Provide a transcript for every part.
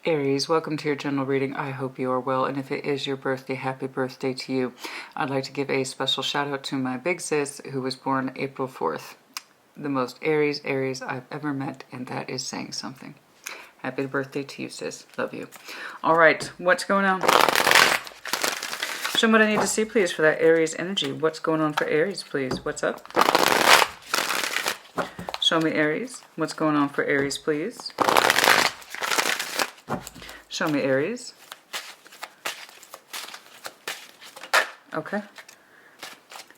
Aries, welcome to your general reading. I hope you are well, and if it is your birthday, happy birthday to you. I'd like to give a special shout out to my big sis who was born April 4th. The most Aries I've ever met, and that is saying something. Happy birthday to you, sis. Love you. All right, what's going on? Show me what I need to see, please, for that Aries energy. What's going on for Aries, please? What's up? Show me Aries. What's going on for Aries, please? Show me Aries. Okay.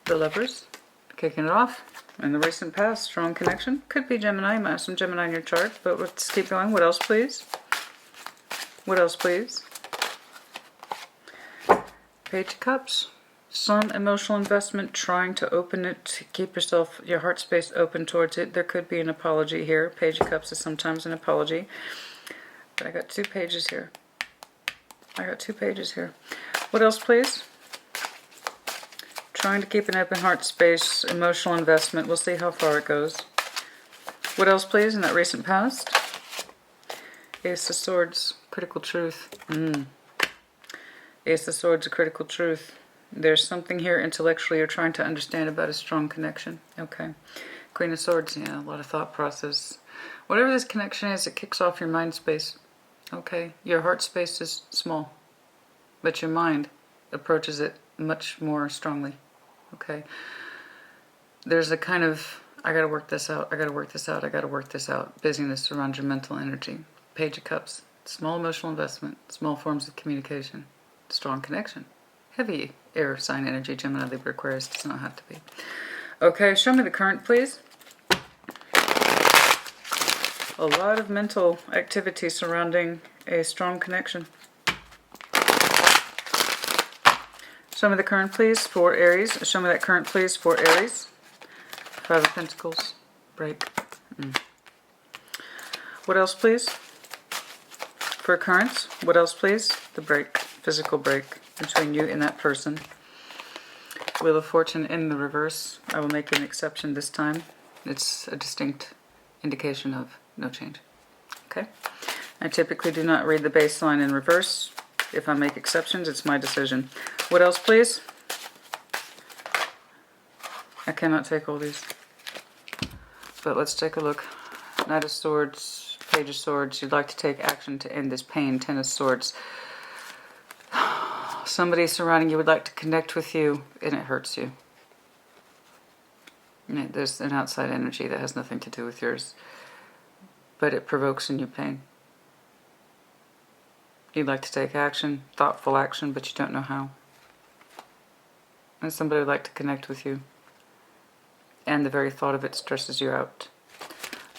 The Lovers. Kicking it off. In the recent past, strong connection. Could be Gemini. You might have some Gemini in your chart. But let's keep going. What else, please? What else, please? Page of Cups. Some emotional investment. Trying to open it. Keep yourself, your heart space open towards it. There could be an apology here. Page of Cups is sometimes an apology. But I got 2 pages here. I got 2 pages here. What else, please? Trying to keep an open heart space, emotional investment. We'll see how far it goes. What else, please, in that recent past? Ace of Swords, critical truth. Ace of Swords, a critical truth. There's something here intellectually you're trying to understand about a strong connection. Okay. Queen of Swords, yeah, a lot of thought process. Whatever this connection is, it kicks off your mind space. Okay, your heart space is small, but your mind approaches it much more strongly. Okay, there's a kind of, I gotta work this out, I gotta work this out, I gotta work this out, busyness around your mental energy. Page of Cups, small emotional investment, small forms of communication, strong connection. Heavy air sign energy, Gemini, Libra, Aquarius, does not have to be. Okay, show me the current, please. A lot of mental activity surrounding a strong connection. Show me the current, please, for Aries. Show me that current, please, for Aries. 5 of Pentacles. Break. What else, please? For currents. What else, please? The break. Physical break between you and that person. Wheel of Fortune in the reverse. I will make an exception this time. It's a distinct indication of no change. Okay? I typically do not read the baseline in reverse. If I make exceptions, it's my decision. What else, please? I cannot take all these. But let's take a look. Knight of Swords, Page of Swords. You'd like to take action to end this pain. 10 of Swords. Somebody surrounding you would like to connect with you, and it hurts you. There's an outside energy that has nothing to do with yours. But it provokes in you pain. You'd like to take action, thoughtful action, but you don't know how. And somebody would like to connect with you. And the very thought of it stresses you out.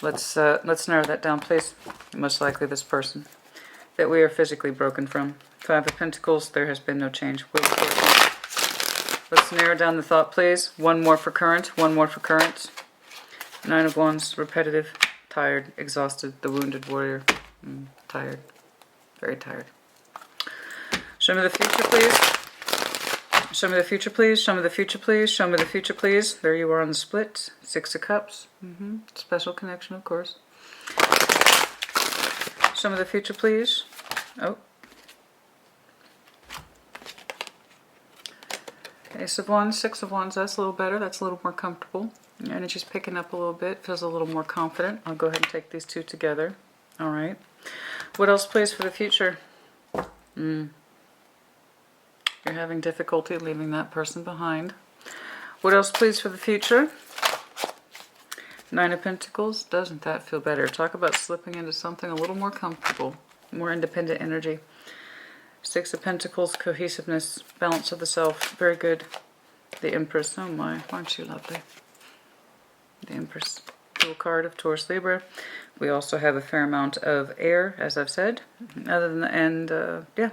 Let's narrow that down, please. Most likely this person that we are physically broken from. 5 of Pentacles, there has been no change. Let's narrow down the thought, please. 1 more for current, 1 more for current. 9 of Wands, repetitive. Tired, exhausted, the wounded warrior. Tired. Very tired. Show me the future, please. Show me the future, please. Show me the future, please. Show me the future, please. There you are on the split. 6 of Cups. Special connection, of course. Show me the future, please. Oh. Ace of Wands, 6 of Wands. That's a little better. That's a little more comfortable. Your energy's picking up a little bit. Feels a little more confident. I'll go ahead and take these 2 together. All right. What else, please, for the future? You're having difficulty leaving that person behind. What else, please, for the future? 9 of Pentacles. Doesn't that feel better? Talk about slipping into something a little more comfortable. More independent energy. 6 of Pentacles. Cohesiveness. Balance of the self. Very good. The Empress. Oh my, aren't you lovely? The Empress. Dual card of Taurus, Libra. We also have a fair amount of air, as I've said. Other than that, and yeah,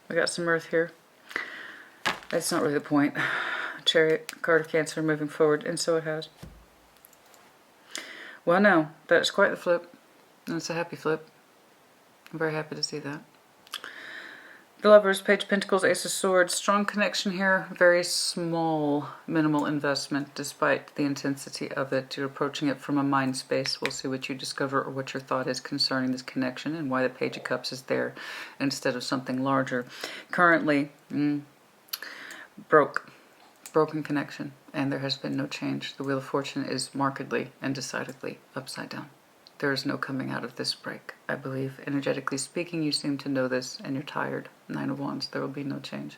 we got some earth here. That's not really the point. Chariot, card of Cancer, moving forward, and so it has. Well, no, that's quite the flip, and it's a happy flip. I'm very happy to see that. The Lovers, Page of Pentacles, Ace of Swords. Strong connection here. Very small, minimal investment despite the intensity of it. You're approaching it from a mind space. We'll see what you discover or what your thought is concerning this connection and why the Page of Cups is there instead of something larger. Currently, broken connection, and there has been no change. The Wheel of Fortune is markedly and decidedly upside down. There is no coming out of this break. I believe, energetically speaking, you seem to know this, and you're tired. 9 of Wands, there will be no change.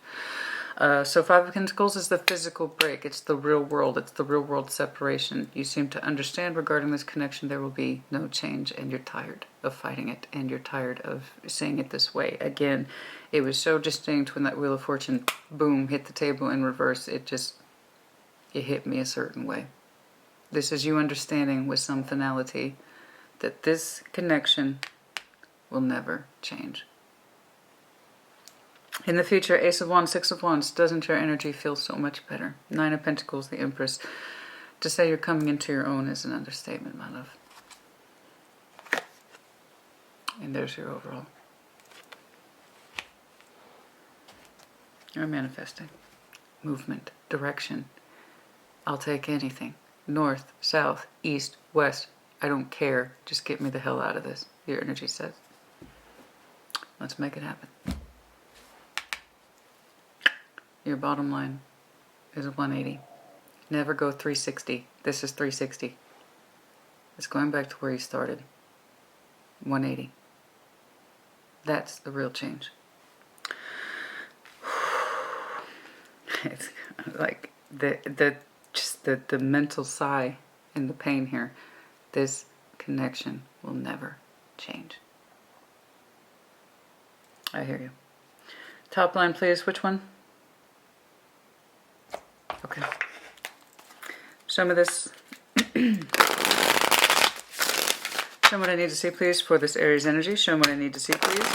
So 5 of Pentacles is the physical break. It's the real world. It's the real world separation. You seem to understand regarding this connection there will be no change, and you're tired of fighting it, and you're tired of seeing it this way. Again, it was so distinct when that Wheel of Fortune, boom, hit the table in reverse. It hit me a certain way. This is you understanding with some finality that this connection will never change. In the future, Ace of Wands, 6 of Wands, doesn't your energy feel so much better? 9 of Pentacles, the Empress. To say you're coming into your own is an understatement, my love. And there's your overall. You're manifesting. Movement, direction. I'll take anything. North, south, east, west. I don't care. Just get me the hell out of this, your energy says. Let's make it happen. Your bottom line is a 180. Never go 360. This is 360. It's going back to where you started. 180. That's the real change. It's like the mental sigh and the pain here. This connection will never change. I hear you. Top line, please. Which one? Okay. Show me this. Show me what I need to see, please, for this Aries energy. Show me what I need to see, please.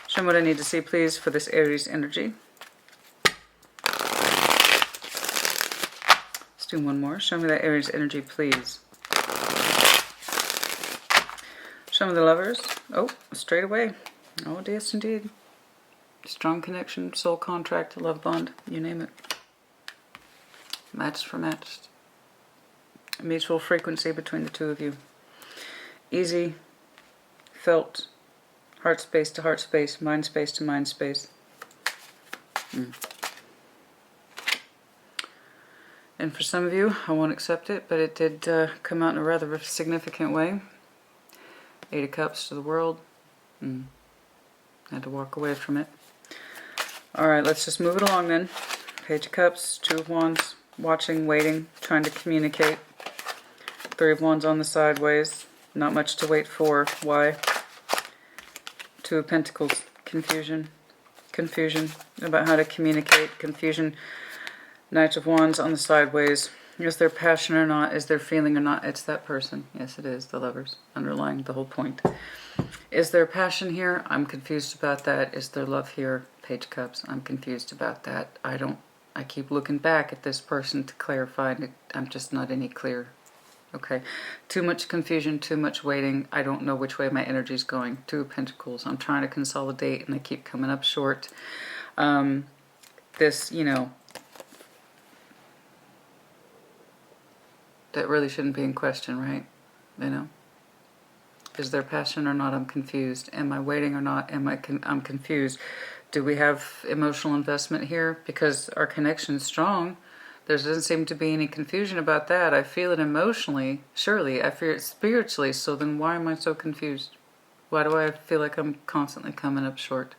Show me what I need to see, please, for this Aries energy. Let's do one more. Show me that Aries energy, please. Show me the Lovers. Oh, straight away. Oh, yes, indeed. Strong connection, soul contract, love bond, you name it. Matched for matched. Mutual frequency between the two of you. Easy, felt, heart space to heart space, mind space to mind space. And for some of you, I won't accept it, but it did come out in a rather significant way. 8 of Cups to the world. Had to walk away from it. Alright, let's just move it along then. Page of Cups, 2 of Wands, watching, waiting, trying to communicate. 3 of Wands on the sideways, not much to wait for. Why? 2 of Pentacles, confusion about how to communicate, confusion. Knight of Wands on the sideways. Is there passion or not? Is there feeling or not? It's that person. Yes, it is. The Lovers. Underlying the whole point. Is there passion here? I'm confused about that. Is there love here? Page of Cups. I'm confused about that. I keep looking back at this person to clarify. I'm just not any clear. Okay. Too much confusion, too much waiting. I don't know which way my energy is going. 2 of Pentacles. I'm trying to consolidate and I keep coming up short. This, you know, that really shouldn't be in question, right? You know? Is there passion or not? I'm confused. Am I waiting or not? I'm confused. Do we have emotional investment here? Because our connection is strong. There doesn't seem to be any confusion about that. I feel it emotionally. Surely. I feel it spiritually. So then why am I so confused? Why do I feel like I'm constantly coming up short?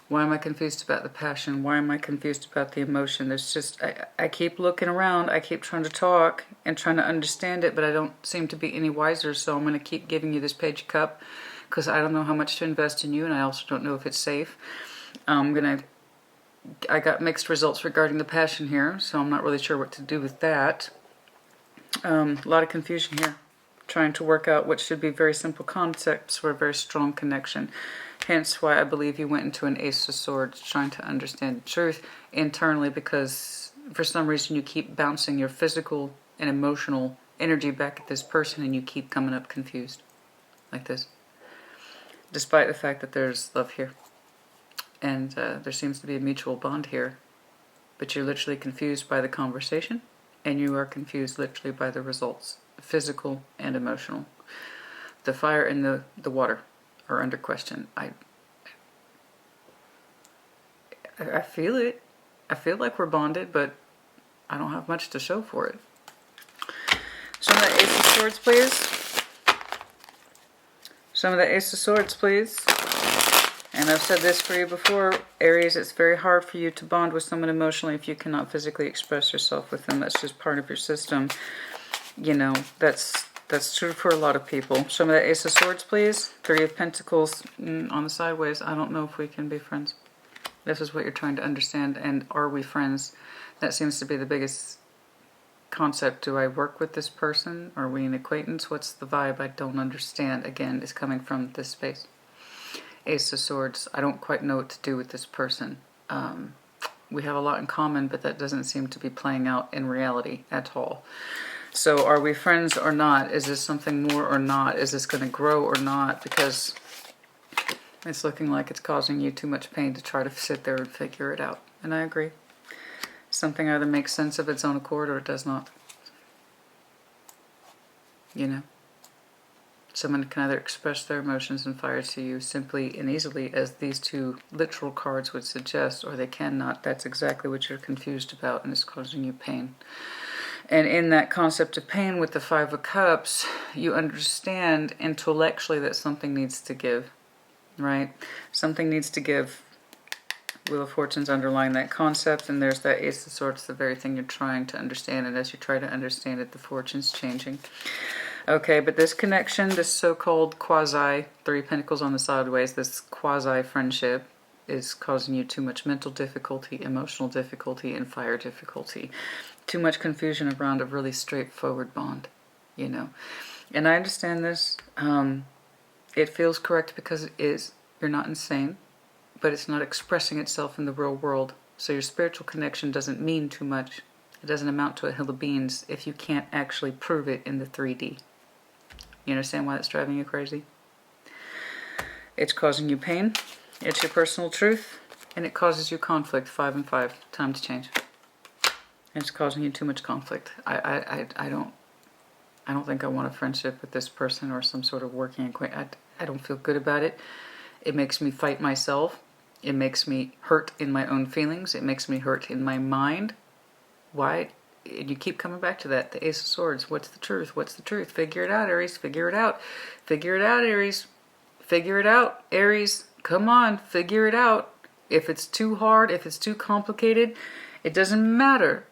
Why am I confused about the passion? Why am I confused about the emotion? There's just, I keep looking around. I keep trying to talk and trying to understand it, but I don't seem to be any wiser. So I'm going to keep giving you this Page of Cups because I don't know how much to invest in you, and I also don't know if it's safe. I got mixed results regarding the passion here, so I'm not really sure what to do with that. A lot of confusion here. Trying to work out what should be very simple concepts for a very strong connection. Hence why I believe you went into an Ace of Swords, trying to understand the truth internally, because for some reason you keep bouncing your physical and emotional energy back at this person and you keep coming up confused. Like this. despite the fact that there's love here. And there seems to be a mutual bond here. But you're literally confused by the conversation, and you are confused literally by the results, physical and emotional. The fire and the water are under question. I feel it. I feel like we're bonded, but I don't have much to show for it. Some of the Ace of Swords, please. Some of the Ace of Swords, please. And I've said this for you before, Aries, it's very hard for you to bond with someone emotionally if you cannot physically express yourself with them. That's just part of your system. You know, that's true for a lot of people. Show me that Ace of Swords, please. Three of Pentacles on the sideways. I don't know if we can be friends. This is what you're trying to understand. And are we friends? That seems to be the biggest concept. Do I work with this person? Are we an acquaintance? What's the vibe? I don't understand. Again, it's coming from this space. Ace of Swords. I don't quite know what to do with this person. We have a lot in common, but that doesn't seem to be playing out in reality at all. So are we friends or not? Is this something more or not? Is this going to grow or not? Because it's looking like it's causing you too much pain to try to sit there and figure it out. And I agree. Something either makes sense of its own accord or it does not. You know? Someone can either express their emotions and fire to you simply and easily as these two literal cards would suggest, or they cannot. That's exactly what you're confused about, and it's causing you pain. And in that concept of pain with the Five of Cups, you understand intellectually that something needs to give, right? Something needs to give. Wheel of Fortune's underlying that concept, and there's that Ace of Swords, the very thing you're trying to understand, and as you try to understand it, the fortune's changing. Okay, but this connection, this so-called quasi, Three Pentacles on the sideways, this quasi-friendship is causing you too much mental difficulty, emotional difficulty, and fire difficulty. Too much confusion around a really straightforward bond, you know. And I understand this. It feels correct because it is. You're not insane, but it's not expressing itself in the real world. So your spiritual connection doesn't mean too much. It doesn't amount to a hill of beans if you can't actually prove it in the 3D. You understand why that's driving you crazy? It's causing you pain. It's your personal truth. And it causes you conflict. 5 and 5. Time to change. And it's causing you too much conflict. I don't think I want a friendship with this person or some sort of working acquaintance. I don't feel good about it. It makes me fight myself. It makes me hurt in my own feelings. It makes me hurt in my mind. Why? And you keep coming back to that. The Ace of Swords. What's the truth? What's the truth? Figure it out, Aries. Figure it out. Figure it out, Aries. Figure it out, Aries. Come on. Figure it out. If it's too hard, if it's too complicated, it doesn't matter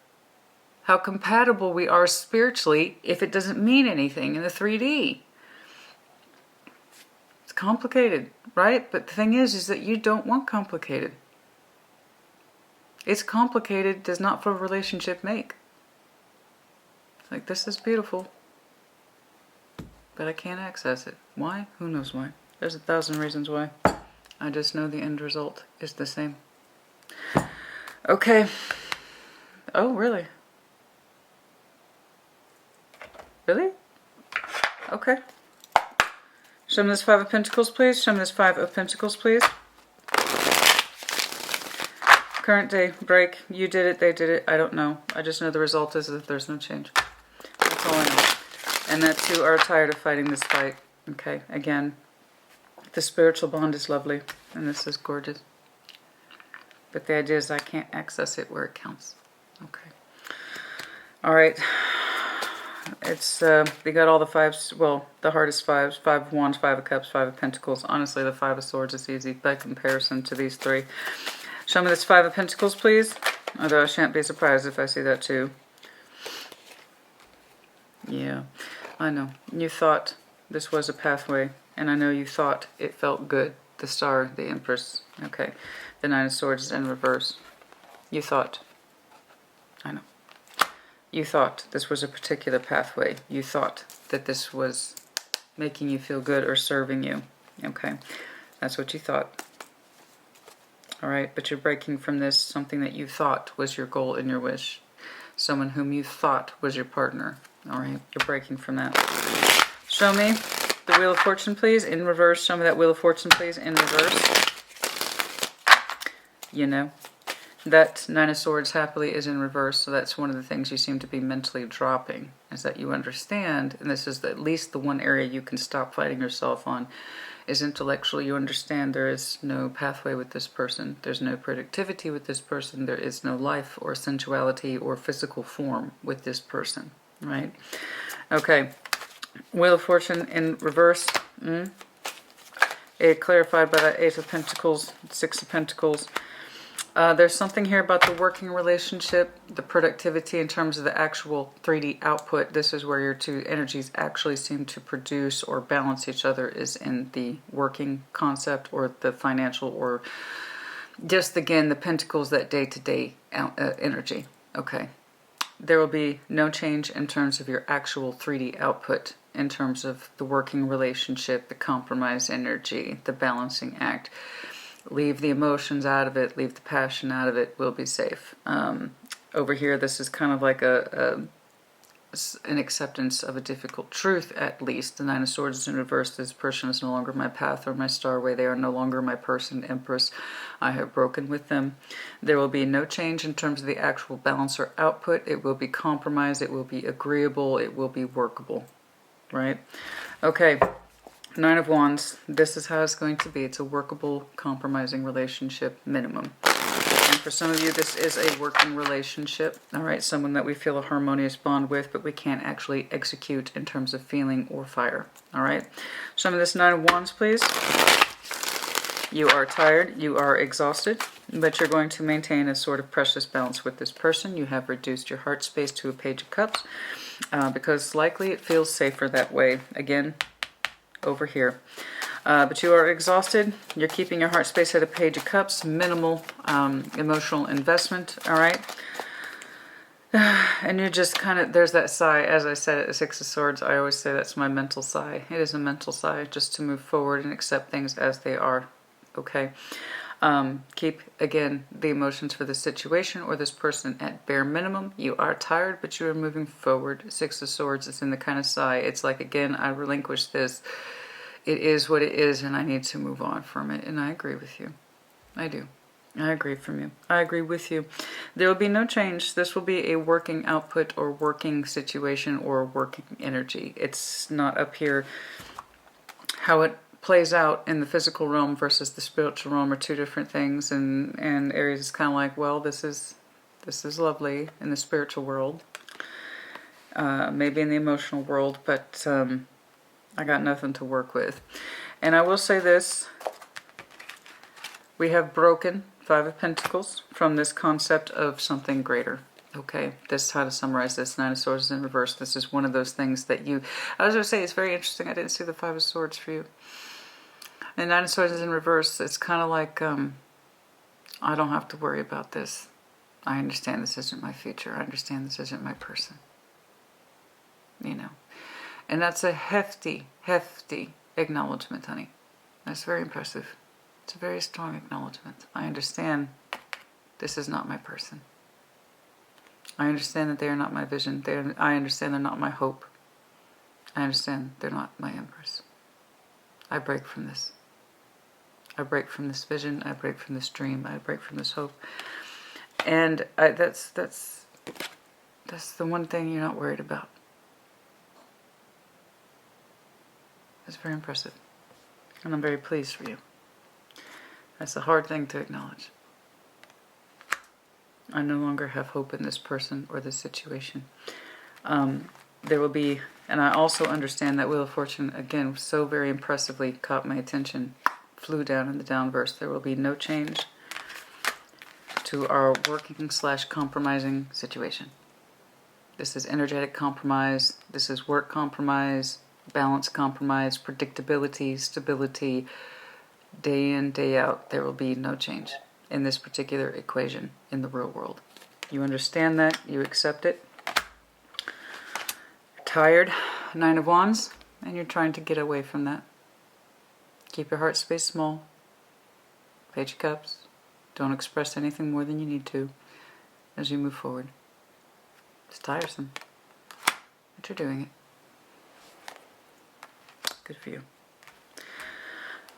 how compatible we are spiritually if it doesn't mean anything in the 3D. It's complicated, right? But the thing is that you don't want complicated. It's complicated does not for a relationship make. Like, this is beautiful, but I can't access it. Why? Who knows why? There's 1,000 reasons why. I just know the end result is the same. Okay. Oh, really? Really? Okay. Show me this Five of Pentacles, please. Show me this Five of Pentacles, please. Current day, break. You did it, they did it. I don't know. I just know the result is that there's no change. That's all I know. And that you are tired of fighting this fight. Okay, again, the spiritual bond is lovely, and this is gorgeous. But the idea is I can't access it where it counts. Okay. All right. It's, they got all the fives, well, the hardest fives. 5 of Wands, 5 of Cups, 5 of Pentacles. Honestly, the 5 of Swords is easy by comparison to these three. Show me this 5 of Pentacles, please. Although I shan't be surprised if I see that too. Yeah, I know. You thought this was a pathway, and I know you thought it felt good. The Star, the Empress. Okay. The 9 of Swords is in reverse. You thought. I know. You thought this was a particular pathway. You thought that this was making you feel good or serving you. Okay. That's what you thought. All right, but you're breaking from this, something that you thought was your goal and your wish. Someone whom you thought was your partner. All right, you're breaking from that. Show me The Wheel of Fortune, please, in reverse. Show me that Wheel of Fortune, please, in reverse. You know, that Nine of Swords happily is in reverse, so that's one of the things you seem to be mentally dropping, is that you understand, and this is at least the one area you can stop fighting yourself on, is intellectual. You understand there is no pathway with this person, there's no productivity with this person, there is no life or sensuality or physical form with this person, right? Okay, Wheel of Fortune in reverse. It clarified by that Ace of Pentacles, Six of Pentacles. There's something here about the working relationship, the productivity in terms of the actual 3D output. This is where your two energies actually seem to produce or balance each other, is in the working concept or the financial, or just, again, the pentacles, that day-to-day energy. Okay. There will be no change in terms of your actual 3D output, in terms of the working relationship, the compromise energy, the balancing act. Leave the emotions out of it, leave the passion out of it, we'll be safe. Over here, this is kind of like an acceptance of a difficult truth, at least. The Nine of Swords is in reverse. This person is no longer my path or my starway. They are no longer my person, Empress. I have broken with them. There will be no change in terms of the actual balance or output. It will be compromised. It will be agreeable. It will be workable. Right? Okay. Nine of Wands. This is how it's going to be. It's a workable, compromising relationship, minimum. And for some of you, this is a working relationship. All right, someone that we feel a harmonious bond with, but we can't actually execute in terms of feeling or fire. All right. Some of this Nine of Wands, please. You are tired. You are exhausted, but you're going to maintain a sort of precious balance with this person. You have reduced your heart space to a Page of Cups because likely it feels safer that way. Again, over here. But you are exhausted. You're keeping your heart space at a Page of Cups. Minimal emotional investment. All right. And you're just kind of, there's that sigh. As I said at the Six of Swords, I always say that's my mental sigh. It is a mental sigh, just to move forward and accept things as they are. Okay. Keep, again, the emotions for this situation or this person at bare minimum. You are tired, but you are moving forward. Six of Swords is in the kind of sigh. It's like, again, I relinquish this. It is what it is, and I need to move on from it. And I agree with you. I do. I agree from you. I agree with you. There will be no change. This will be a working output or working situation or working energy. It's not up here. How it plays out in the physical realm versus the spiritual realm are two different things, and Aries is kind of like, well, this is lovely in the spiritual world, maybe in the emotional world, but I got nothing to work with. And I will say this, we have broken Five of Pentacles from this concept of something greater. Okay, this is how to summarize this. Nine of Swords is in reverse. This is one of those things that I was going to say, it's very interesting. I didn't see the Five of Swords for you. And Nine of Swords is in reverse. It's kind of like, I don't have to worry about this. I understand this isn't my future. I understand this isn't my person. You know. And that's a hefty, hefty acknowledgement, honey. That's very impressive. It's a very strong acknowledgement. I understand this is not my person. I understand that they are not my vision. I understand they're not my hope. I understand they're not my Empress. I break from this. I break from this vision. I break from this dream. I break from this hope. And that's the one thing you're not worried about. That's very impressive. And I'm very pleased for you. That's a hard thing to acknowledge. I no longer have hope in this person or this situation. There will be, and I also understand that Wheel of Fortune, again, so very impressively caught my attention, flew down in the downverse. There will be no change to our working / compromising situation. This is energetic compromise. This is work compromise, balance compromise, predictability, stability, day in, day out. There will be no change in this particular equation in the real world. You understand that, you accept it. You're tired, Nine of Wands, and you're trying to get away from that. Keep your heart space small. Page of Cups. Don't express anything more than you need to as you move forward. It's tiresome, but you're doing it. good for you.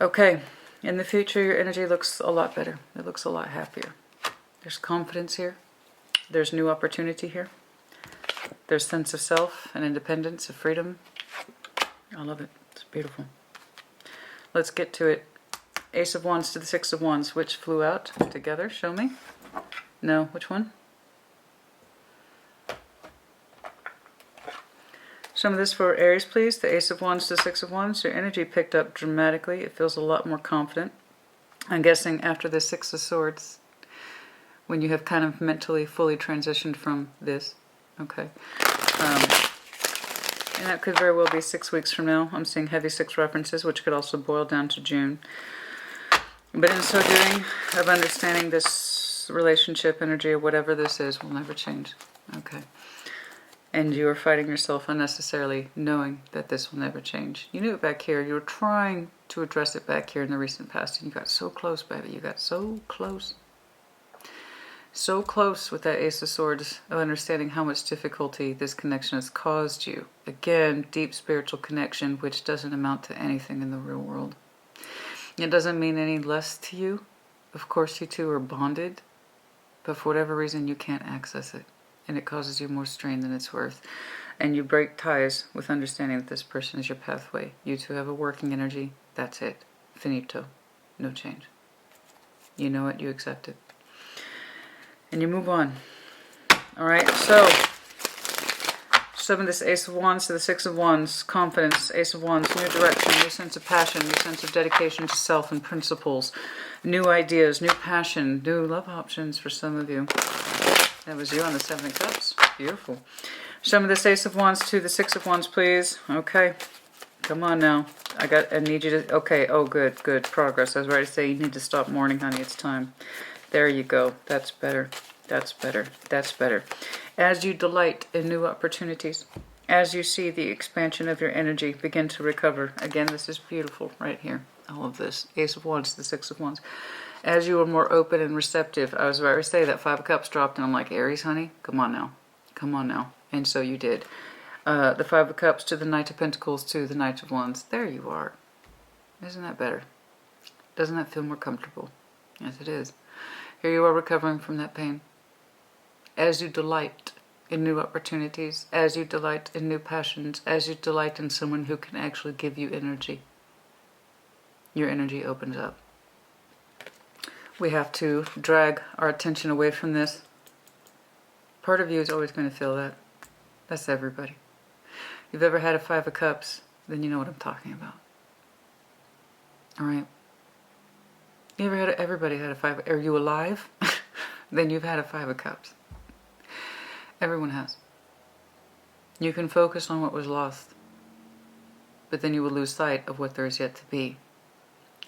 Okay, in the future, your energy looks a lot better. It looks a lot happier. There's confidence here. There's new opportunity here. There's sense of self and independence, of freedom. I love it. It's beautiful. Let's get to it. Ace of Wands to the Six of Wands. Which flew out together? Show me. No, which one? Some of this for Aries, please. The Ace of Wands to the Six of Wands. Your energy picked up dramatically. It feels a lot more confident. I'm guessing after the Six of Swords, when you have kind of mentally fully transitioned from this. Okay. And that could very well be 6 weeks from now. I'm seeing heavy 6 references, which could also boil down to June. But in so doing, of understanding this relationship energy or whatever this is will never change. Okay. And you are fighting yourself unnecessarily, knowing that this will never change. You knew it back here. You were trying to address it back here in the recent past, and you got so close, baby. You got so close. So close with that Ace of Swords of understanding how much difficulty this connection has caused you. Again, deep spiritual connection, which doesn't amount to anything in the real world. It doesn't mean any less to you. Of course, you two are bonded, but for whatever reason, you can't access it. And it causes you more strain than it's worth. And you break ties with understanding that this person is your pathway. You two have a working energy. That's it. Finito. No change. You know it. You accept it. And you move on. Alright, so some of this Ace of Wands to the Six of Wands. Confidence, Ace of Wands, new direction, new sense of passion, new sense of dedication to self and principles, new ideas, new passion, new love options for some of you. That was you on the Seven of Cups. Beautiful. Some of this Ace of Wands to the Six of Wands, please. Okay. Come on now. I need you to... Okay. Oh, good. Good. Progress. I was ready to say you need to stop mourning, honey. It's time. There you go. That's better. That's better. That's better. As you delight in new opportunities, as you see the expansion of your energy begin to recover. Again, this is beautiful right here. All of this. Ace of Wands to the Six of Wands. As you are more open and receptive, I was about to say that Five of Cups dropped, and I'm like, Aries, honey, come on now. Come on now. And so you did. The Five of Cups to the Knight of Pentacles to the Knight of Wands. There you are. Isn't that better? Doesn't that feel more comfortable? Yes, it is. Here you are recovering from that pain. As you delight in new opportunities, as you delight in new passions, as you delight in someone who can actually give you energy, your energy opens up. We have to drag our attention away from this. Part of you is always going to feel that. That's everybody. If you've ever had a Five of Cups, then you know what I'm talking about. Alright? You ever had everybody had a Five? Are you alive? Then you've had a Five of Cups. Everyone has. You can focus on what was lost, but then you will lose sight of what there is yet to be.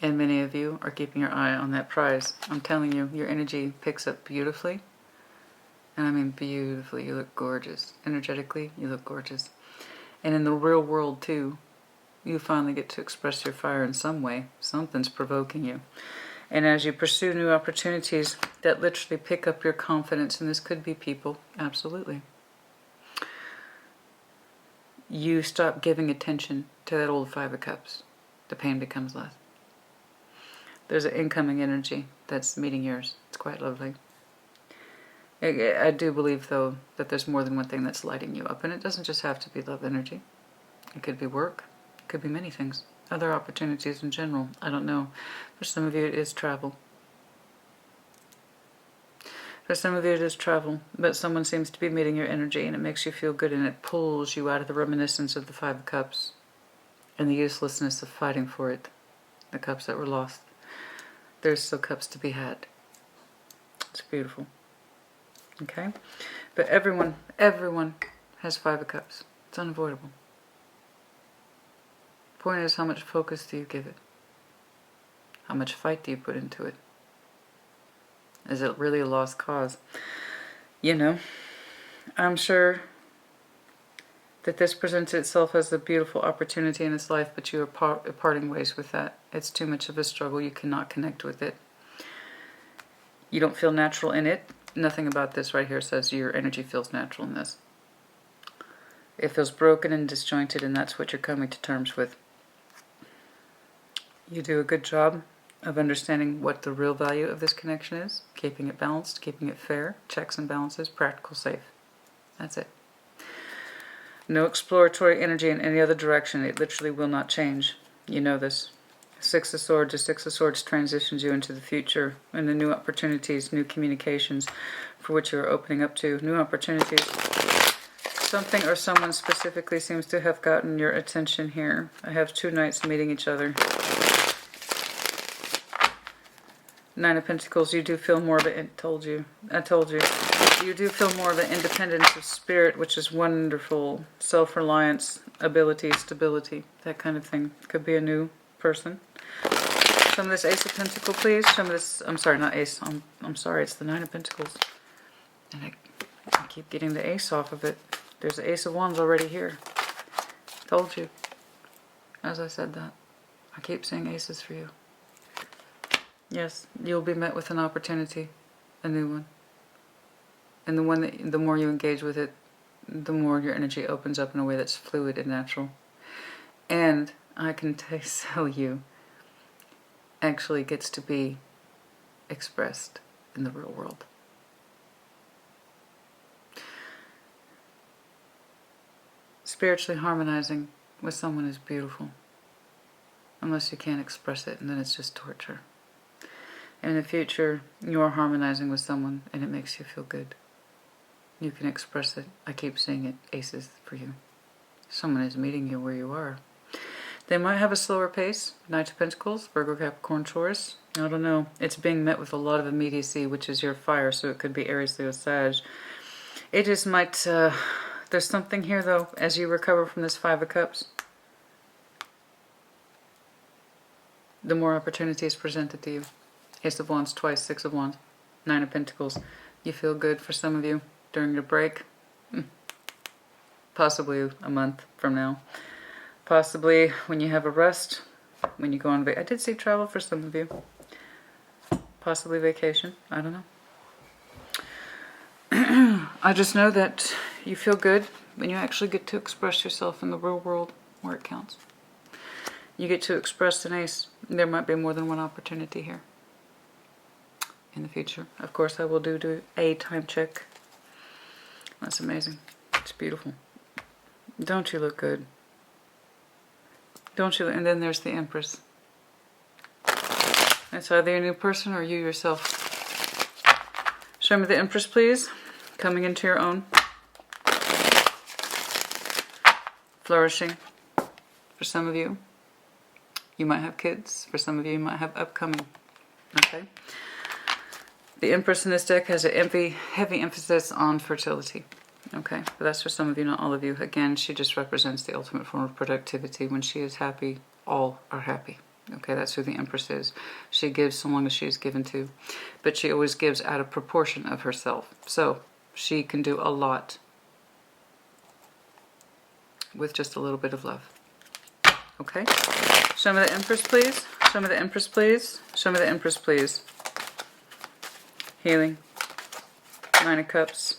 And many of you are keeping your eye on that prize. I'm telling you, your energy picks up beautifully. And I mean beautifully. You look gorgeous. Energetically, you look gorgeous. And in the real world, too, you finally get to express your fire in some way. Something's provoking you. And as you pursue new opportunities that literally pick up your confidence, and this could be people, absolutely, you stop giving attention to that old Five of Cups. The pain becomes less. There's an incoming energy that's meeting yours. It's quite lovely. I do believe, though, that there's more than one thing that's lighting you up. And it doesn't just have to be love energy. It could be work. It could be many things. Other opportunities in general. I don't know. For some of you, it is travel. For some of you, it is travel. But someone seems to be meeting your energy, and it makes you feel good, and it pulls you out of the reminiscence of the Five of Cups and the uselessness of fighting for it. The cups that were lost. There's still cups to be had. It's beautiful. Okay? But everyone has Five of Cups. It's unavoidable. The point is, how much focus do you give it? How much fight do you put into it? Is it really a lost cause? You know, I'm sure that this presents itself as a beautiful opportunity in its life, but you are parting ways with that. It's too much of a struggle. You cannot connect with it. You don't feel natural in it. Nothing about this right here says your energy feels natural in this. It feels broken and disjointed, and that's what you're coming to terms with. You do a good job of understanding what the real value of this connection is, keeping it balanced, keeping it fair, checks and balances, practical, safe. That's it. No exploratory energy in any other direction. It literally will not change. You know this. Six of Swords. The Six of Swords transitions you into the future and the new opportunities, new communications for which you are opening up to. New opportunities. Something or someone specifically seems to have gotten your attention here. I have two knights meeting each other. Nine of Pentacles. You do feel more of it. I told you. You do feel more of an independence of spirit, which is wonderful. Self-reliance, ability, stability, that kind of thing. Could be a new person. Some of this Ace of Pentacles, please. Some of this, I'm sorry, not Ace. I'm sorry, it's the Nine of Pentacles. And I keep getting the Ace off of it. There's the Ace of Wands already here. Told you. As I said that. I keep saying aces for you. Yes, you'll be met with an opportunity. A new one. And the one that, the more you engage with it, the more your energy opens up in a way that's fluid and natural. And I can tell you, actually gets to be expressed in the real world. Spiritually harmonizing with someone is beautiful. Unless you can't express it, and then it's just torture. In the future, you're harmonizing with someone and it makes you feel good. You can express it. I keep seeing it. Aces for you. Someone is meeting you where you are. They might have a slower pace. Knight of Pentacles, Virgo, Capricorn, Taurus. I don't know. It's being met with a lot of immediacy, which is your fire, so it could be Aries, Leo, Sag. It just might... there's something here, though, as you recover from this Five of Cups. The more opportunities presented to you. Ace of Wands twice, Six of Wands, Nine of Pentacles. You feel good for some of you during your break. Possibly a month from now. Possibly when you have a rest, when you go on vacation. I did see travel for some of you. Possibly vacation. I don't know. I just know that you feel good when you actually get to express yourself in the real world where it counts. You get to express an ace. There might be more than one opportunity here in the future. Of course, I will do a time check. That's amazing. It's beautiful. Don't you look good? Don't you? And then there's the Empress. It's either a new person or you yourself. Show me the Empress, please. Coming into your own. Flourishing. For some of you, you might have kids. For some of you, you might have upcoming. Okay. The Empress in this deck has a heavy emphasis on fertility. Okay, but that's for some of you, not all of you. Again, she just represents the ultimate form of productivity. When she is happy, all are happy. Okay, that's who the Empress is. She gives so long as she is given to. But she always gives out of proportion of herself. So, she can do a lot with just a little bit of love. Okay? Show me the Empress, please. Show me the Empress, please. Show me the Empress, please. Healing. Nine of Cups.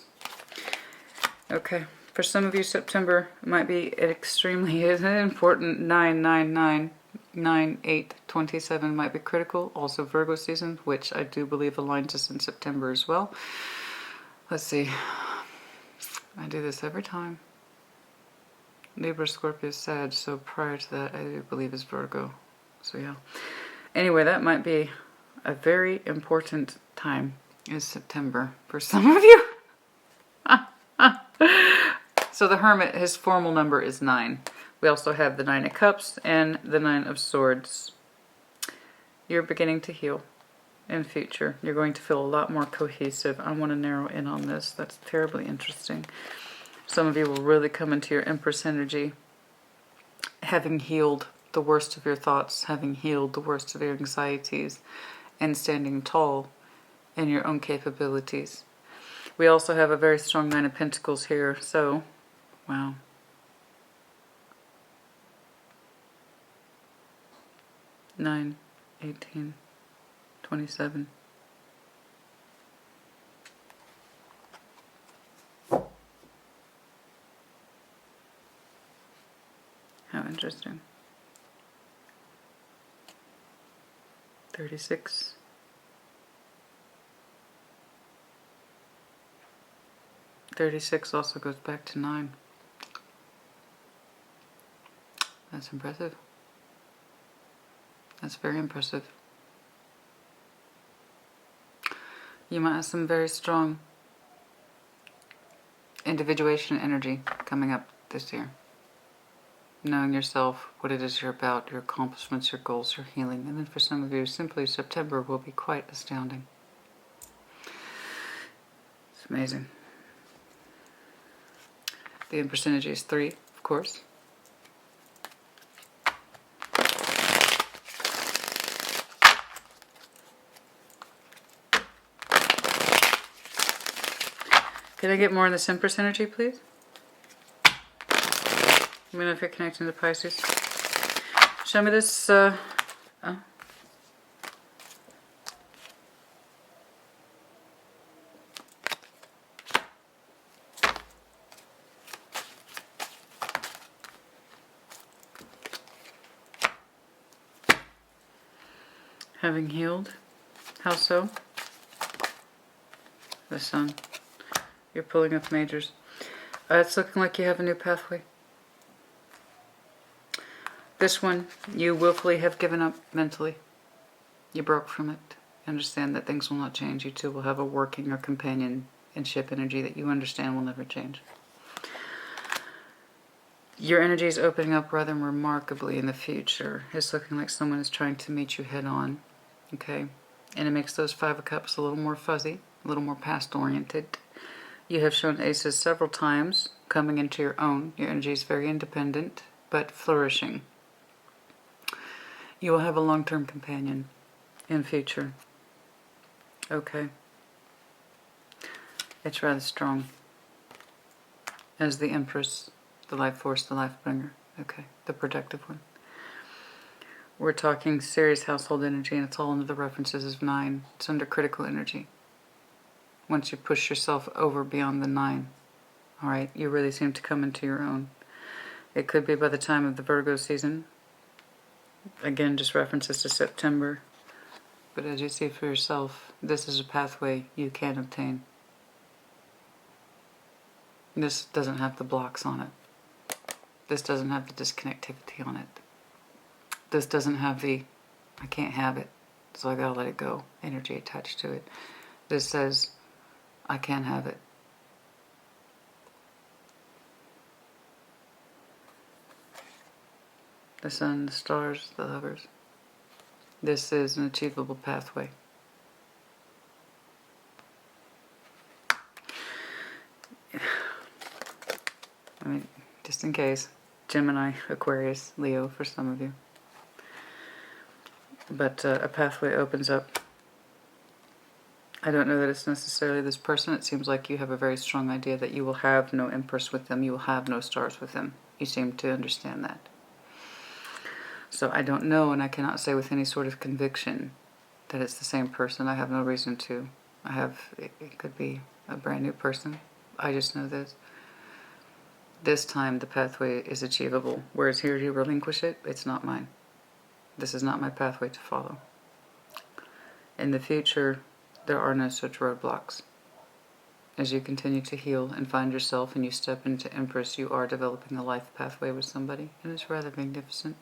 Okay, for some of you, September might be an extremely important 999, 9/8/27 might be critical. Also Virgo season, which I do believe aligns us in September as well. Let's see. I do this every time. Libra, Scorpio, Sag, so prior to that, I do believe is Virgo. So yeah. Anyway, that might be a very important time, is September, for some of you. So the Hermit, his formal number is 9. We also have the 9 of Cups and the 9 of Swords. You're beginning to heal in future. You're going to feel a lot more cohesive. I want to narrow in on this. That's terribly interesting. Some of you will really come into your Empress energy, having healed the worst of your thoughts, having healed the worst of your anxieties, and standing tall in your own capabilities. We also have a very strong Nine of Pentacles here, so, wow. 9, 18, 27. How interesting. 36. "36" also goes back to 9. That's impressive. That's very impressive. You might have some very strong individuation energy coming up this year. Knowing yourself, what it is you're about, your accomplishments, your goals, your healing. And then for some of you, simply September will be quite astounding. It's amazing. The Empress energy is 3, of course. Can I get more on this Empress energy, please? Let me know if you're connecting to Pisces. Show me this, having healed. How so? The Sun. You're pulling up majors. It's looking like you have a new pathway. This one, you willfully have given up mentally. You broke from it. You understand that things will not change. You two will have a working or companionship energy that you understand will never change. Your energy is opening up rather remarkably in the future. It's looking like someone is trying to meet you head on. Okay? And it makes those 5 of Cups a little more fuzzy, a little more past-oriented. You have shown aces several times, coming into your own. Your energy is very independent, but flourishing. You will have a long-term companion in future. Okay. It's rather strong. As the Empress, the life force, the life bringer. Okay, the protective one. We're talking serious household energy, and it's all under the references of 9. It's under critical energy. Once you push yourself over beyond the 9, all right, you really seem to come into your own. It could be by the time of the Virgo season. Again, just references to September. But as you see for yourself, this is a pathway you can obtain. This doesn't have the blocks on it. This doesn't have the disconnectivity on it. This doesn't have the, I can't have it, so I gotta let it go, energy attached to it. This says, I can have it. The sun, the stars, the lovers. This is an achievable pathway. I mean, just in case. Gemini, Aquarius, Leo for some of you. But a pathway opens up. I don't know that it's necessarily this person. It seems like you have a very strong idea that you will have no Empress with them. You will have no stars with them. You seem to understand that. So I don't know, and I cannot say with any sort of conviction that it's the same person. I have no reason to. It could be a brand new person. I just know this. This time the pathway is achievable. Whereas here you relinquish it, it's not mine. This is not my pathway to follow. In the future, there are no such roadblocks. As you continue to heal and find yourself and you step into Empress, you are developing a life pathway with somebody, and it's rather magnificent.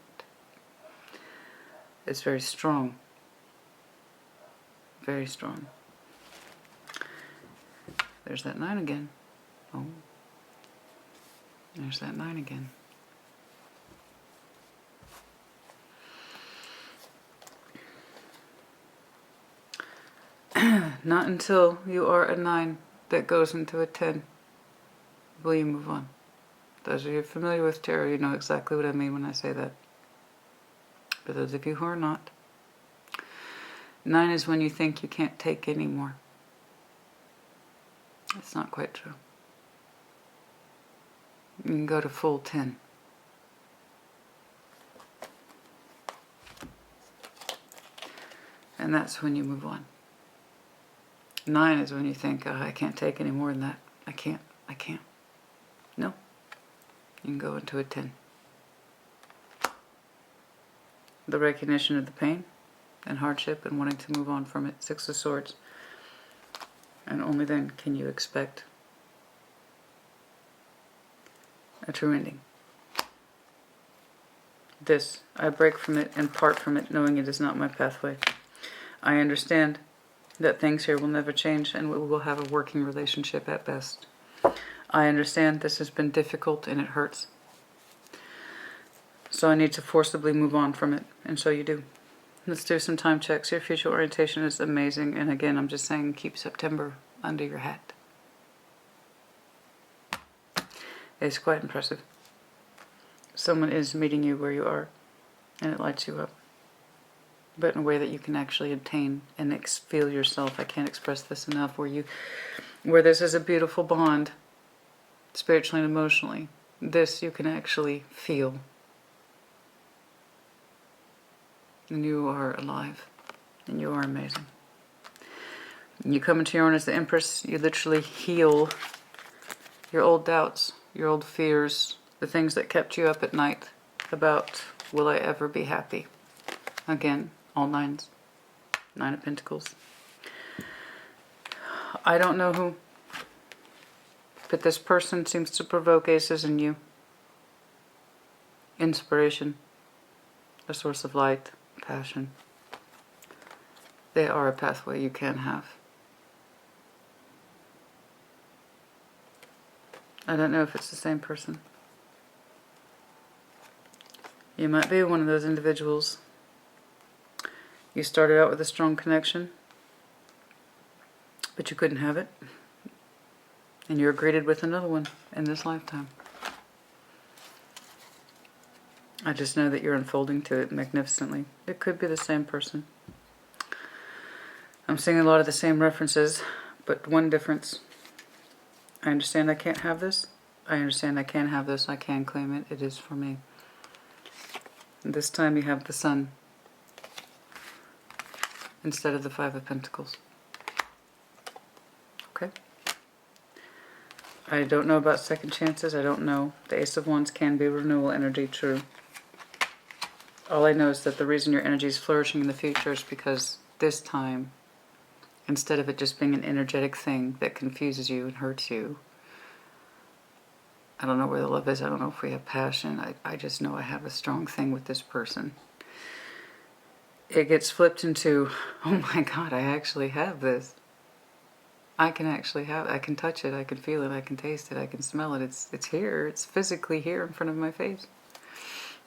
It's very strong. Very strong. There's that 9 again. Oh. There's that 9 again. Not until you are a 9 that goes into a 10 will you move on. Those of you familiar with tarot, you know exactly what I mean when I say that. For those of you who are not, 9 is when you think you can't take anymore. It's not quite true. You can go to full 10. And that's when you move on. 9 is when you think, oh, I can't take any more than that. I can't. No. You can go into a 10. The recognition of the pain, and hardship and wanting to move on from it. Six of Swords. And only then can you expect a true ending. This, I break from it and part from it, knowing it is not my pathway. I understand that things here will never change and we will have a working relationship at best. I understand this has been difficult and it hurts. So I need to forcibly move on from it, and so you do. Let's do some time checks. Your future orientation is amazing, and again, I'm just saying keep September under your hat. It's quite impressive. Someone is meeting you where you are, and it lights you up. But in a way that you can actually obtain and feel yourself. I can't express this enough. Where this is a beautiful bond, spiritually and emotionally. This you can actually feel. And you are alive. And you are amazing. When you come into your own as the Empress, you literally heal your old doubts, your old fears, the things that kept you up at night about, will I ever be happy? Again, all nines. 9 of Pentacles. I don't know who, but this person seems to provoke aces in you. Inspiration, a source of light, passion. They are a pathway you can have. I don't know if it's the same person. You might be one of those individuals. You started out with a strong connection, but you couldn't have it. And you're greeted with another one in this lifetime. I just know that you're unfolding to it magnificently. It could be the same person. I'm seeing a lot of the same references, but one difference. I understand I can't have this. I understand I can have this. I can claim it. It is for me. And this time you have the Sun instead of the 5 of Pentacles. Okay? I don't know about second chances. I don't know. The Ace of Wands can be renewal energy, true. All I know is that the reason your energy is flourishing in the future is because this time, instead of it just being an energetic thing that confuses you and hurts you, I don't know where the love is. I don't know if we have passion. I just know I have a strong thing with this person. It gets flipped into, oh my God, I actually have this. I can actually have it. I can touch it. I can feel it. I can taste it. I can smell it. It's here. It's physically here in front of my face.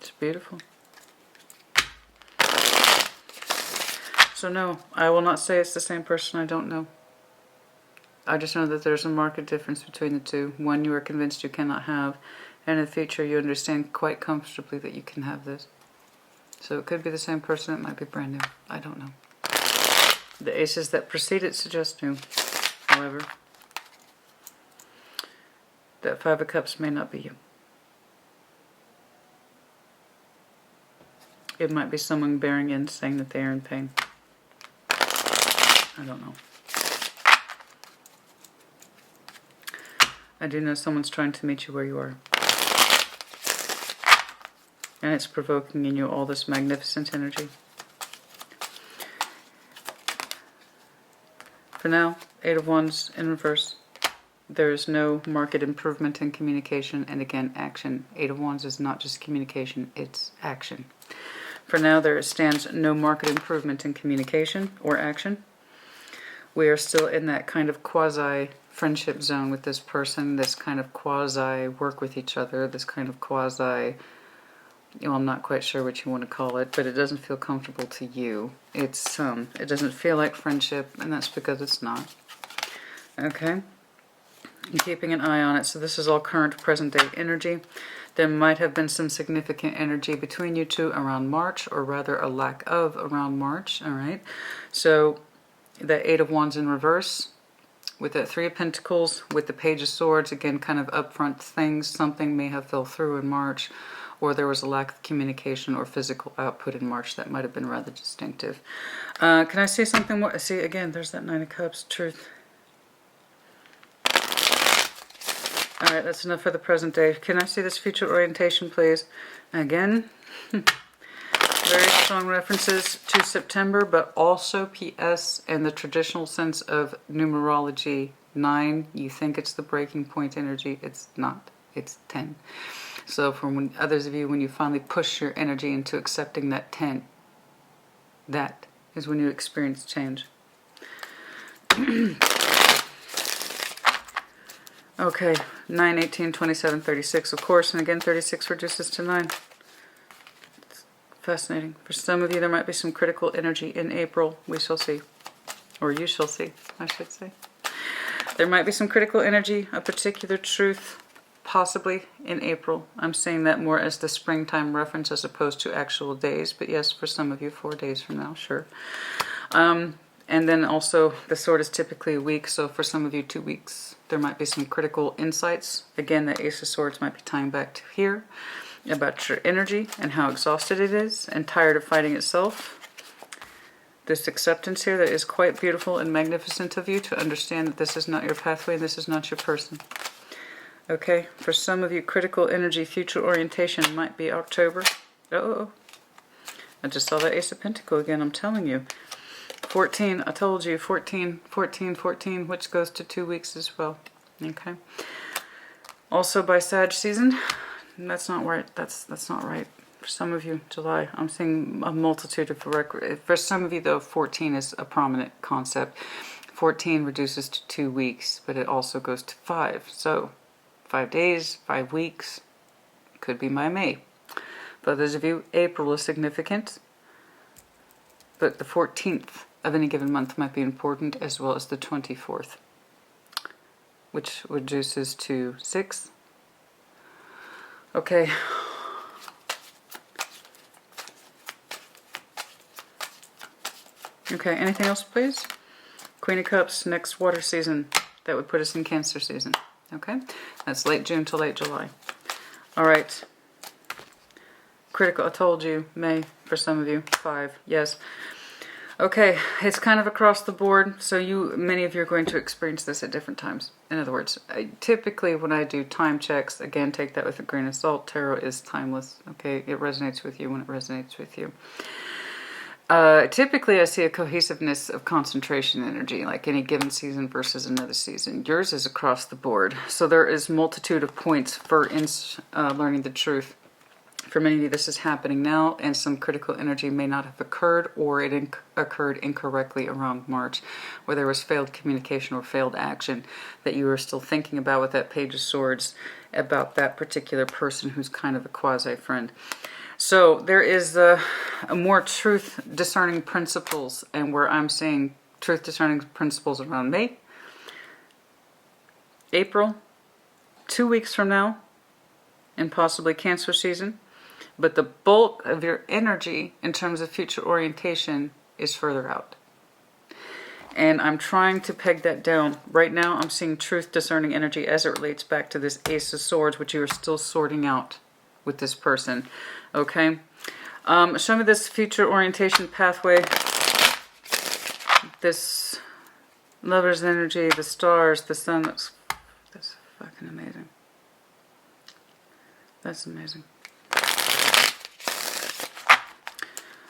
It's beautiful. So no, I will not say it's the same person. I don't know. I just know that there's a marked difference between the two. One you are convinced you cannot have, and in the future you understand quite comfortably that you can have this. So it could be the same person. It might be brand new. I don't know. The aces that precede it suggest new. However, that 5 of Cups may not be you. It might be someone bearing in, saying that they are in pain. I don't know. I do know someone's trying to meet you where you are. And it's provoking in you all this magnificent energy. For now, 8 of Wands in reverse. There is no marked improvement in communication, and again, action. 8 of Wands is not just communication, it's action. For now, there stands no marked improvement in communication or action. We are still in that kind of quasi-friendship zone with this person, this kind of quasi-work with each other, this kind of quasi, I'm not quite sure what you want to call it, but it doesn't feel comfortable to you. It doesn't feel like friendship, and that's because it's not. Okay? I'm keeping an eye on it, so this is all current, present-day energy. There might have been some significant energy between you two around March, or rather a lack of around March, all right? So the 8 of Wands in reverse, with that 3 of Pentacles, with the Page of Swords, again, kind of upfront things. Something may have fell through in March, or there was a lack of communication or physical output in March that might have been rather distinctive. Can I say something more? See, again, there's that 9 of Cups, truth. All right, that's enough for the present day. Can I see this future orientation, please? Again, Very strong references to September, but also PS and the traditional sense of numerology 9. You think it's the breaking point energy. It's not. It's 10. So for when others of you, when you finally push your energy into accepting that 10, that is when you experience change. Okay, 9, 18, 27, 36, of course, and again 36 reduces to 9. It's fascinating. For some of you, there might be some critical energy in April. We shall see. Or you shall see, I should say. There might be some critical energy, a particular truth, possibly in April. I'm saying that more as the springtime reference as opposed to actual days. But yes, for some of you, 4 days from now, sure. And then also, the sword is typically a week, so for some of you, 2 weeks. There might be some critical insights. Again, the Ace of Swords might be tying back to here, about your energy and how exhausted it is and tired of fighting itself. This acceptance here that is quite beautiful and magnificent of you to understand that this is not your pathway and this is not your person. Okay, for some of you, critical energy, future orientation might be October. Oh, I just saw that Ace of Pentacles again, I'm telling you. 14, I told you, 14, 14, 14, which goes to 2 weeks as well. Okay. Also by Sag season, that's not right. That's not right. For some of you, July, I'm seeing a multitude of records. For some of you, though, 14 is a prominent concept. 14 reduces to 2 weeks, but it also goes to 5. So 5 days, 5 weeks, could be my May. For others of you, April is significant, but the 14th of any given month might be important, as well as the 24th, which reduces to 6. Okay. Okay, anything else, please? Queen of Cups, next water season. That would put us in Cancer season. Okay? That's late June to late July. All right. Critical, I told you, May, for some of you, 5, yes. Okay, it's kind of across the board, so many of you are going to experience this at different times. In other words, typically when I do time checks, again, take that with a grain of salt. Tarot is timeless, okay? It resonates with you when it resonates with you. Typically, I see a cohesiveness of concentration energy, like any given season versus another season. Yours is across the board, so there is multitude of points for learning the truth. For many of you, this is happening now, and some critical energy may not have occurred, or it occurred incorrectly around March, where there was failed communication or failed action that you are still thinking about with that Page of Swords, about that particular person who's kind of a quasi-friend. So there is a more truth-discerning principles, and where I'm seeing truth-discerning principles around May, April, 2 weeks from now, and possibly Cancer season. But the bulk of your energy in terms of future orientation is further out. And I'm trying to peg that down. Right now I'm seeing truth discerning energy as it relates back to this Ace of Swords, which you are still sorting out with this person. Okay? Show me this future orientation pathway. This Lover's energy, the stars, the sun. That's fucking amazing. That's amazing.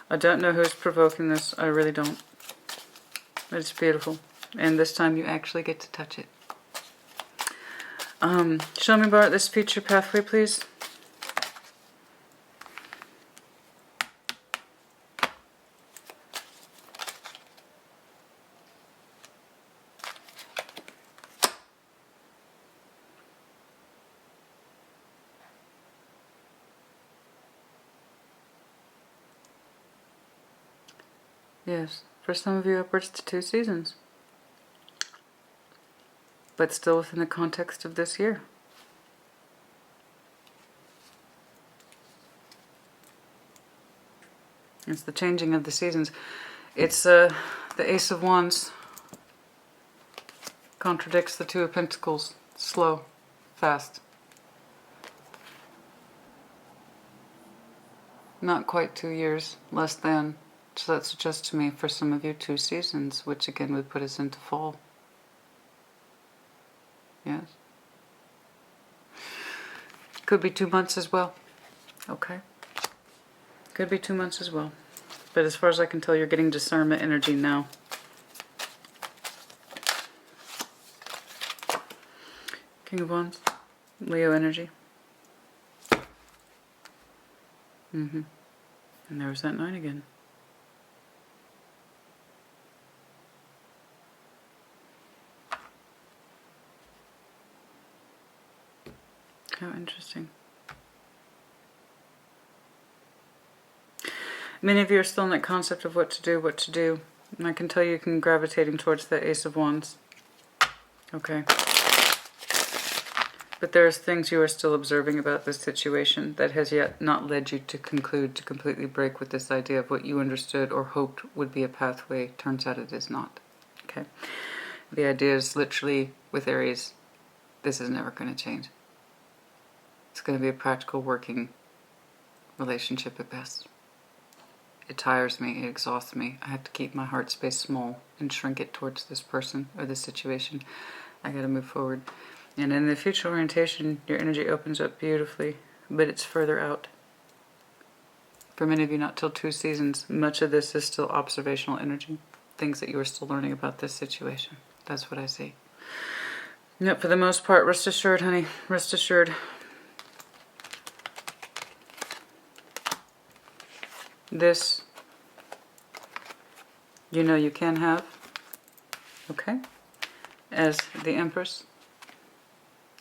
I don't know who's provoking this. I really don't. But it's beautiful. And this time you actually get to touch it. Show me about this future pathway, please. Yes, for some of you upwards to 2 seasons. But still within the context of this year. It's the changing of the seasons. It's the Ace of Wands. Contradicts the Two of Pentacles. Slow, fast. Not quite 2 years, less than. So that suggests to me, for some of you, 2 seasons, which again would put us into fall. Yes. Could be 2 months as well. Okay. Could be 2 months as well. But as far as I can tell, you're getting discernment energy now. King of Wands. Leo energy. And there's that 9 again. How interesting. Many of you are still in that concept of what to do. And I can tell you can gravitating towards the Ace of Wands. Okay. But there's things you are still observing about this situation that has yet not led you to conclude, to completely break with this idea of what you understood or hoped would be a pathway. Turns out it is not. Okay. The idea is literally, with Aries, this is never going to change. It's going to be a practical working relationship at best. It tires me, it exhausts me. I have to keep my heart space small and shrink it towards this person or this situation. I got to move forward. And in the future orientation, your energy opens up beautifully, but it's further out. For many of you, not till 2 seasons. Much of this is still observational energy. Things that you are still learning about this situation. That's what I see. Yep, for the most part, rest assured, honey. Rest assured. This, you know you can have, okay, as the Empress.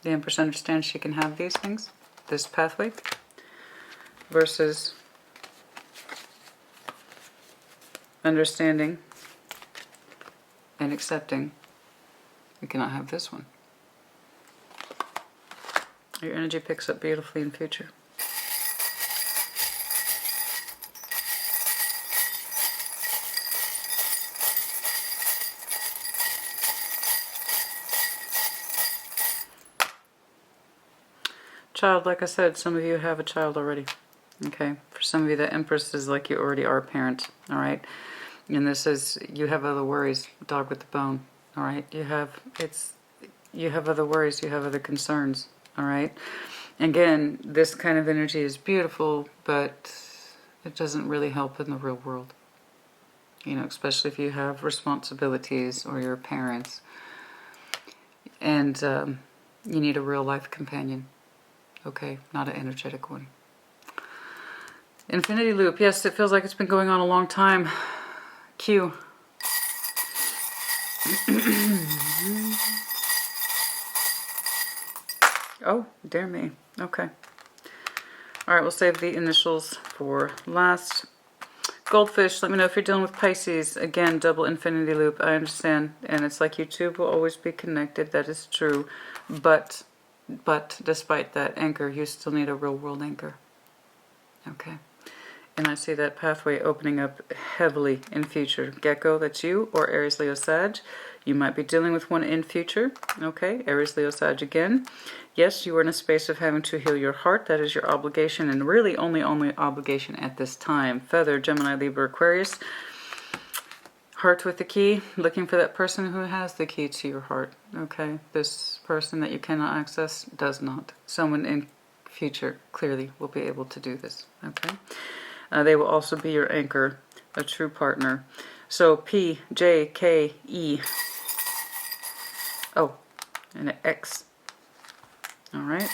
The Empress understands she can have these things, this pathway, versus understanding and accepting you cannot have this one. Your energy picks up beautifully in future. Child, like I said, some of you have a child already. Okay, for some of you, the Empress is like you already are a parent. All right, and this is you have other worries. Dog with the bone. All right, you have other worries. You have other concerns. All right. Again, this kind of energy is beautiful, but it doesn't really help in the real world. You know, especially if you have responsibilities or you're parents, and you need a real life companion. Okay, not an energetic one. Infinity loop. Yes, it feels like it's been going on a long time. Q. Oh, dear me. Okay. All right, we'll save the initials for last. Goldfish, let me know if you're dealing with Pisces. Again, double infinity loop. I understand. And it's like you two will always be connected. That is true. But despite that anchor, you still need a real world anchor. Okay. And I see that pathway opening up heavily in future. Gecko, that's you, or Aries, Leo, Sag. You might be dealing with one in future. Okay, Aries, Leo, Sag again. Yes, you are in a space of having to heal your heart. That is your obligation, and really only obligation at this time. Feather, Gemini, Libra, Aquarius. Heart with the key, looking for that person who has the key to your heart. Okay, this person that you cannot access does not. Someone in future clearly will be able to do this. Okay, they will also be your anchor, a true partner. So P, J, K, E. Oh, and an X. All right.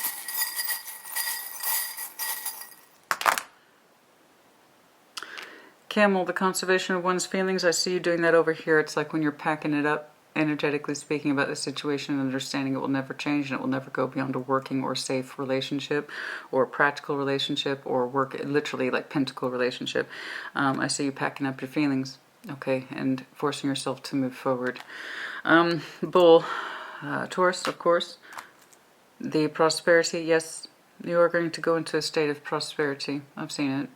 Camel, the conservation of one's feelings. I see you doing that over here. It's like when you're packing it up, energetically speaking, about the situation and understanding it will never change and it will never go beyond a working or safe relationship or a practical relationship or work, literally like pentacle relationship. I see you packing up your feelings, okay, and forcing yourself to move forward. Bull, Taurus, of course. The prosperity, yes, you are going to go into a state of prosperity. I've seen it.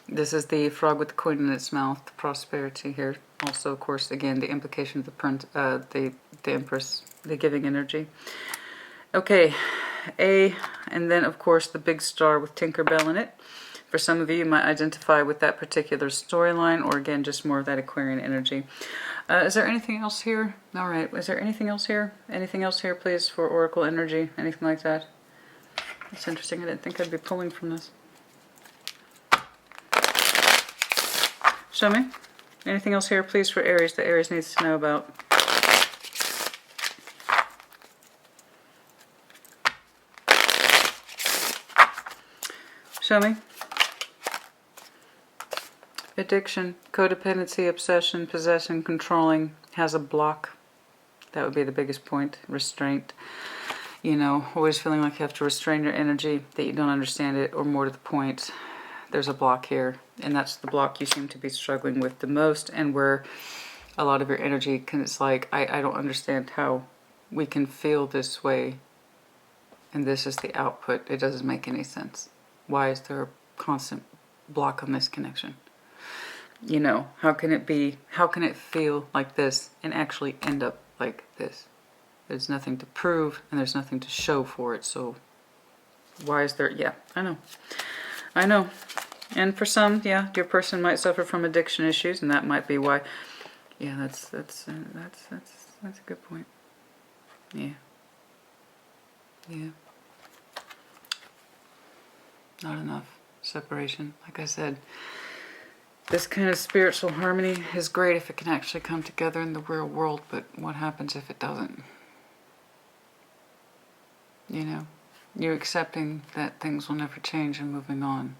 This is the frog with the coin in its mouth, the prosperity here. Also, of course, again, the implication of the Empress, the giving energy. Okay, A, and then, of course, the big star with Tinkerbell in it. For some of you, you might identify with that particular storyline, or again, just more of that Aquarian energy. Is there anything else here? All right, is there anything else here? Anything else here, please, for Oracle energy? Anything like that? That's interesting. I didn't think I'd be pulling from this. Show me. Anything else here, please, for Aries that Aries needs to know about? Show me. Addiction, codependency, obsession, possession, controlling, has a block. That would be the biggest point. Restraint. You know, always feeling like you have to restrain your energy, that you don't understand it, or more to the point, there's a block here. And that's the block you seem to be struggling with the most, and where a lot of your energy can, it's like, I don't understand how we can feel this way, and this is the output. It doesn't make any sense. Why is there a constant block on this connection? You know, how can it be, how can it feel like this and actually end up like this? There's nothing to prove and there's nothing to show for it. So why is there, yeah, I know. I know. And for some, yeah, your person might suffer from addiction issues, and that might be why. Yeah, that's a good point. Yeah. Yeah. Not enough separation. Like I said, this kind of spiritual harmony is great if it can actually come together in the real world, but what happens if it doesn't? You know, you accepting that things will never change and moving on.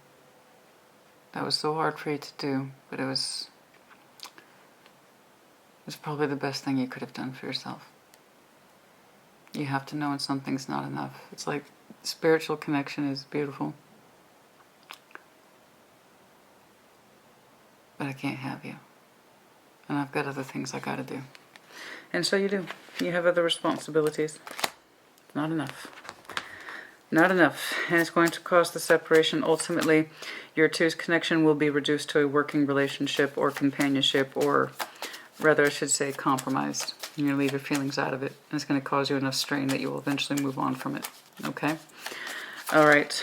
That was so hard for you to do, but it was probably the best thing you could have done for yourself. You have to know when something's not enough. It's like spiritual connection is beautiful, but I can't have you. And I've got other things I gotta do. And so you do. You have other responsibilities. Not enough. Not enough. And it's going to cause the separation. Ultimately, your two's connection will be reduced to a working relationship or companionship, or rather I should say compromised. You're going to leave your feelings out of it. And it's going to cause you enough strain that you will eventually move on from it. Okay? Alright.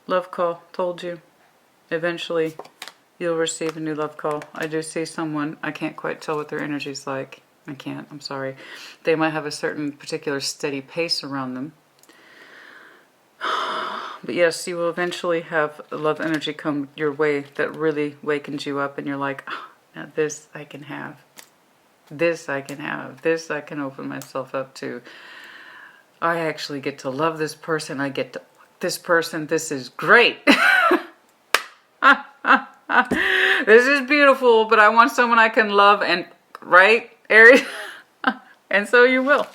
Love call. Told you. Eventually, you'll receive a new love call. I do see someone. I can't quite tell what their energy's like. I can't. I'm sorry. They might have a certain particular steady pace around them. But yes, you will eventually have love energy come your way that really wakens you up, and you're like, oh, now this I can have. This I can have. This I can open myself up to. I actually get to love this person. I get to this person. This is great. This is beautiful, but I want someone I can love, and right, Aries? And so you will.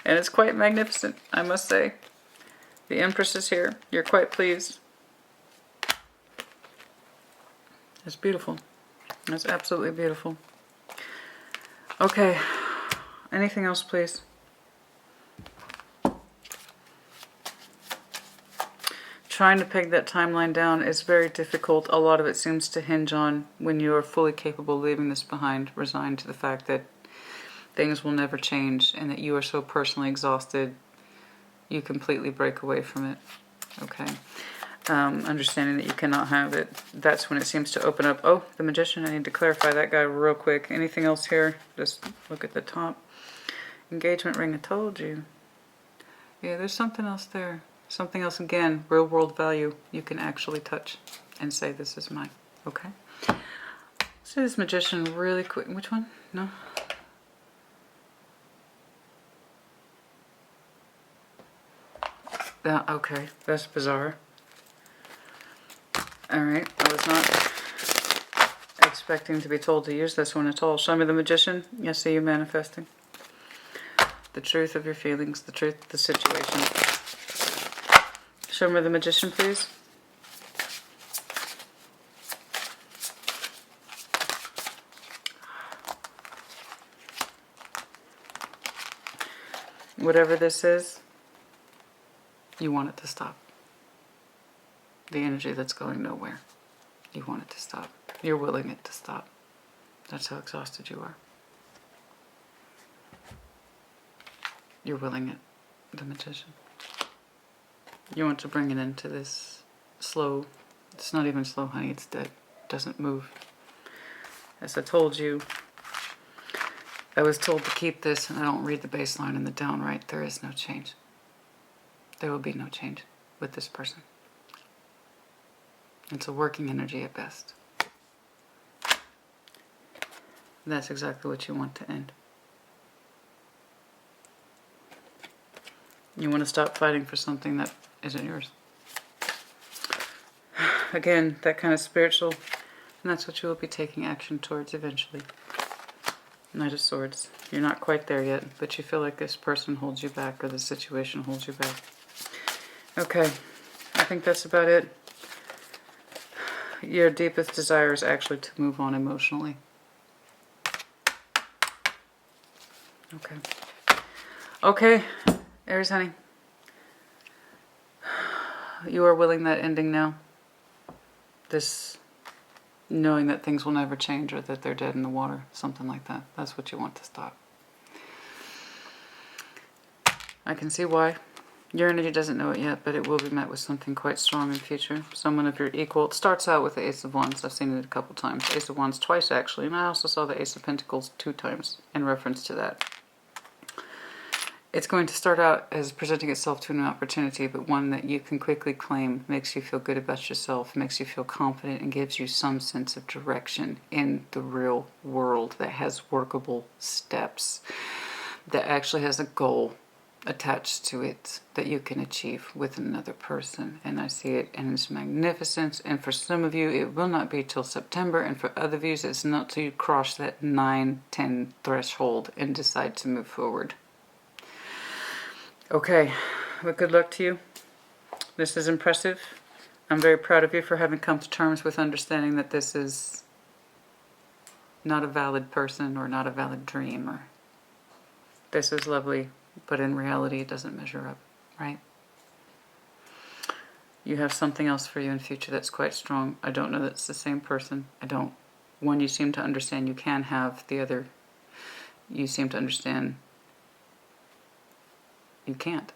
And it's quite magnificent, I must say. The Empress is here. You're quite pleased. It's beautiful. It's absolutely beautiful. Okay. Anything else, please? Trying to peg that timeline down is very difficult. A lot of it seems to hinge on when you are fully capable of leaving this behind, resigned to the fact that things will never change and that you are so personally exhausted you completely break away from it. Okay. Understanding that you cannot have it. That's when it seems to open up. Oh, the Magician. I need to clarify that guy real quick. Anything else here? Just look at the top. Engagement ring. I told you. Yeah, there's something else there. Something else again. Real world value. You can actually touch and say, this is mine. Okay. Let's do this Magician really quick. Which one? No? Okay, that's bizarre. Alright, I was not expecting to be told to use this one at all. Show me the Magician. Yes, see you manifesting. The truth of your feelings, the truth of the situation. Show me the Magician, please. Whatever this is, you want it to stop. The energy that's going nowhere. You want it to stop. You're willing it to stop. That's how exhausted you are. You're willing it, the Magician. You want to bring it into this slow. It's not even slow, honey. It's dead. It doesn't move. As I told you, I was told to keep this, and I don't read the baseline and the downright. There is no change. There will be no change with this person. It's a working energy at best. that's exactly what you want to end. You want to stop fighting for something that isn't yours. Again, that kind of spiritual, and that's what you will be taking action towards eventually. Knight of Swords. You're not quite there yet, but you feel like this person holds you back, or the situation holds you back. Okay, I think that's about it. Your deepest desire is actually to move on emotionally. Okay. Okay, Aries, honey. You are willing that ending now? This knowing that things will never change, or that they're dead in the water, something like that. That's what you want to stop. I can see why. Your energy doesn't know it yet, but it will be met with something quite strong in the future. Someone of your equal. It starts out with the Ace of Wands. I've seen it a couple times. Ace of Wands twice, actually. And I also saw the Ace of Pentacles 2 times in reference to that. It's going to start out as presenting itself to an opportunity, but one that you can quickly claim, makes you feel good about yourself, makes you feel confident, and gives you some sense of direction in the real world that has workable steps, that actually has a goal attached to it that you can achieve with another person. And I see it in its magnificence. And for some of you, it will not be till September, and for other of you, it's not till you cross that 9-10 threshold and decide to move forward. Okay, well, good luck to you. This is impressive. I'm very proud of you for having come to terms with understanding that this is not a valid person or not a valid dream, or this is lovely, but in reality it doesn't measure up, right? You have something else for you in the future that's quite strong. I don't know that it's the same person. I don't. One, you seem to understand you can have. The other, you seem to understand you can't.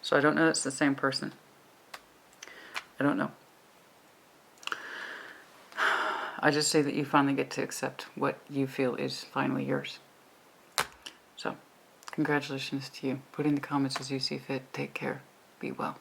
So I don't know it's the same person. I don't know. I just say that you finally get to accept what you feel is finally yours. So, congratulations to you. Put in the comments as you see fit. Take care. Be well.